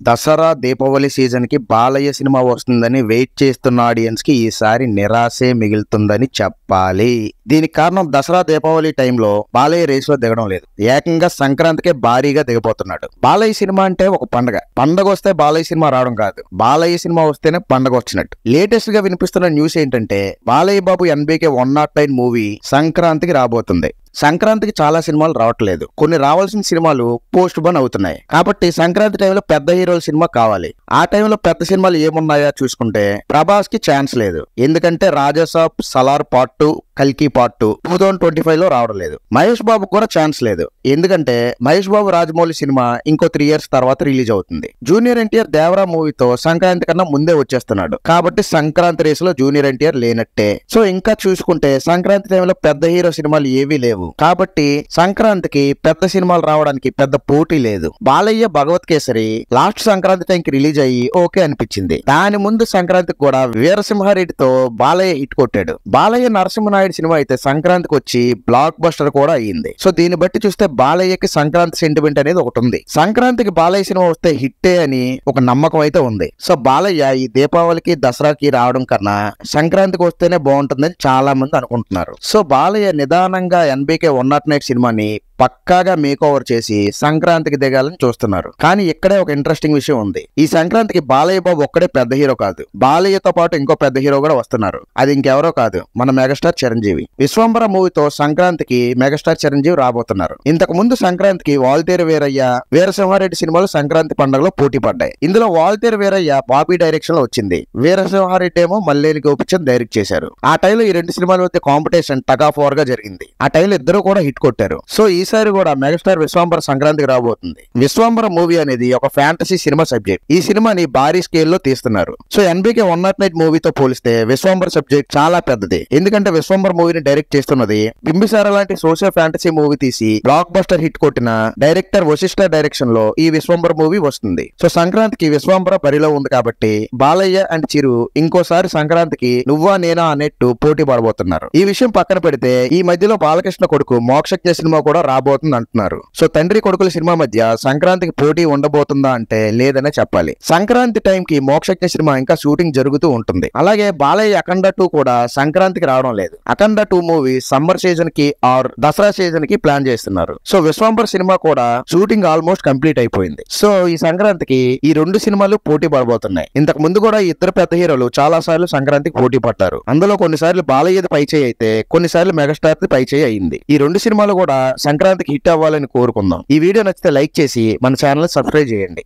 Dasara Deepavali season కి Balayya cinema వస్తుందని wait చేస్తున్న ఆడియన్స్ కి ఈసారి నిరాశే మిగులుతుందని చెప్పాలి. దీనికి కారణం దసరా దీపావళి టైంలో బాలయ్య రేస్ లో దిగడం లేదు. ఏకంగా సంక్రాంతికే భారీగా దిగబోతున్నాడు. బాలయ్య సినిమా అంటే ఒక పండగ వస్తే బాలయ్య సినిమా రావడం కాదు, బాలయ్య సినిమా వస్తేనే పండగ వచ్చినట్టు. లేటెస్ట్ గా వినిపిస్తున్న న్యూస్ ఏంటంటే బాలయ్య బాబు NBK 109 మూవీ సంక్రాంతికి రాబోతుంది. సంక్రాంతికి చాలా సినిమాలు రావట్లేదు, కొన్ని రావాల్సిన సినిమాలు పోస్ట్ పోన్ అవుతున్నాయి. కాబట్టి సంక్రాంతి టైంలో పెద్ద హీరోల సినిమా కావాలి. ఆ టైంలో పెద్ద సినిమాలు ఏమున్నాయో చూసుకుంటే ప్రభాస్ కి ఛాన్స్ లేదు. ఎందుకంటే రాజాసాబ్, సలార్ పార్ట్ 2, కల్కి పార్ట్ 2 2025 లో రావడం లేదు. మహేష్ బాబు కూడా ఛాన్స్ లేదు. ఎందుకంటే మహేష్ బాబు రాజమౌళి సినిమా ఇంకో 3 years తర్వాత రిలీజ్ అవుతుంది. జూనియర్ NTR దేవరా మూవీతో సంక్రాంతి కన్నా ముందే వచ్చేస్తున్నాడు. కాబట్టి సంక్రాంతి రేస్ లో జూనియర్ NTR లేనట్టే. సో ఇంకా చూసుకుంటే సంక్రాంతి టైంలో పెద్ద హీరో సినిమాలు ఏవీ లేవు. కాబట్టి సంక్రాంతికి పెద్ద సినిమాలు రావడానికి పెద్ద పోటీ లేదు. బాలయ్య భగవత్ కేసరి లాస్ట్ సంక్రాంతి టైంకి రిలీజ్ అయ్యి ఓకే అనిపించింది. దాని ముందు సంక్రాంతికి కూడా వీరసింహారెడ్డితో బాలయ్య హిట్ కొట్టాడు. బాలయ్య నరసింహనాయుడు సినిమా అయితే సంక్రాంతికి వచ్చి బ్లాక్ బస్టర్ కూడా అయ్యింది. సో దీన్ని బట్టి చూస్తే బాలయ్యకి సంక్రాంతి సెంటిమెంట్ అనేది ఒకటి ఉంది. సంక్రాంతికి బాలయ్య సినిమా వస్తే హిట్టే అని ఒక నమ్మకం అయితే ఉంది. సో బాలయ్య ఈ దీపావళికి దసరాకి రావడం కన్నా సంక్రాంతికి వస్తేనే బాగుంటుందని చాలా మంది అనుకుంటున్నారు. సో బాలయ్య నిదానంగా NBK 109 సినిమాని పక్కాగా మేకోవర్ చేసి సంక్రాంతికి దిగాలని చూస్తున్నారు. కానీ ఇక్కడే ఒక ఇంట్రెస్టింగ్ విషయం ఉంది. ఈ సంక్రాంతికి బాలయ్య బాబు ఒక్కడే పెద్ద హీరో కాదు, బాలయ్యతో పాటు ఇంకో పెద్ద హీరో కూడా వస్తున్నారు. అది ఇంకెవరో కాదు, మన మెగాస్టార్ చిరంజీవి. విశ్వంబర మూవీతో సంక్రాంతికి మెగాస్టార్ చిరంజీవి రాబోతున్నారు. ఇంతకు ముందు సంక్రాంతికి వాల్తేరు వీరయ్య, వీరసింహారెడ్డి సినిమాలు సంక్రాంతి పండుగలో పోటీ పడ్డాయి. ఇందులో వాల్తేరు వీరయ్య బాబీ డైరెక్షన్ లో వచ్చింది. వీరసింహారెడ్డి ఏమో మల్లేని గోపిచంద్ డైరెక్ట్ చేశారు. ఆ టైంలో ఈ రెండు సినిమాల మధ్య కాంపిటీషన్ టగ్ ఆఫ్ వార్ గా జరిగింది. ఆ టైంలో ఇద్దరు కూడా హిట్ కొట్టారు. సో ఈసారి కూడా మెగాస్టార్ విశ్వంబర సంక్రాంతికి రాబోతుంది. విశ్వంబర మూవీ అనేది ఒక ఫ్యాంటసీ సినిమా సబ్జెక్ట్. ఈ సినిమాని భారీ స్కేల్ లో తీస్తున్నారు. సో NBK 109 మూవీతో పోలిస్తే విశ్వంబర సబ్జెక్ట్ చాలా పెద్దది. ఎందుకంటే విశ్వంబర మూవీని డైరెక్ట్ చేస్తున్నది బింబిసార లాంటి సోషల్ ఫ్యాంటసీ మూవీ తీసి బ్లాక్ బస్టర్ హిట్ కొట్టిన డైరెక్టర్ వశిష్ఠ డైరెక్షన్ లో ఈ విశ్వంబర మూవీ వస్తుంది. సో సంక్రాంతికి విశ్వంబర బరిలో ఉంది కాబట్టి బాలయ్య అండ్ చిరు ఇంకోసారి సంక్రాంతికి నువ్వా నేనా అన్నట్టు పోటీ పడబోతున్నారు. ఈ విషయం పక్కన పెడితే ఈ మధ్యలో బాలకృష్ణ కొడుకు మోక్షజ్ఞ సినిమా కూడా రాబోతుంది అంటున్నారు. సో తండ్రి కొడుకుల సినిమా మధ్య సంక్రాంతికి పోటీ ఉండబోతుందా అంటే లేదనే చెప్పాలి. సంక్రాంతి టైం కి మోక్షజ్ఞ సినిమా ఇంకా షూటింగ్ జరుగుతూ ఉంటుంది. అలాగే బాలయ్య అఖండ 2 కూడా సంక్రాంతికి రావడం లేదు. అఖండ 2 మూవీ సమ్మర్ సీజన్ కి ఆర్ దసరా సీజన్ కి ప్లాన్ చేస్తున్నారు. సో విశ్వంబర్ సినిమా కూడా షూటింగ్ ఆల్మోస్ట్ కంప్లీట్ అయిపోయింది. సో ఈ సంక్రాంతికి ఈ రెండు సినిమాలు పోటీ పడబోతున్నాయి. ఇంతకు ముందు కూడా ఇద్దరు పెద్ద హీరోలు చాలా సార్లు సంక్రాంతికి పోటీ పడ్డారు. అందులో కొన్నిసార్లు బాలయ్యది పైచేయి అయితే కొన్నిసార్లు మెగాస్టార్ ది పైచేయి అయింది. ఈ రెండు సినిమాలు కూడా సంక్రాంతికి హిట్ అవ్వాలని కోరుకుందాం. ఈ వీడియో నచ్చితే లైక్ చేసి మన ఛానల్ సబ్స్క్రైబ్ చేయండి.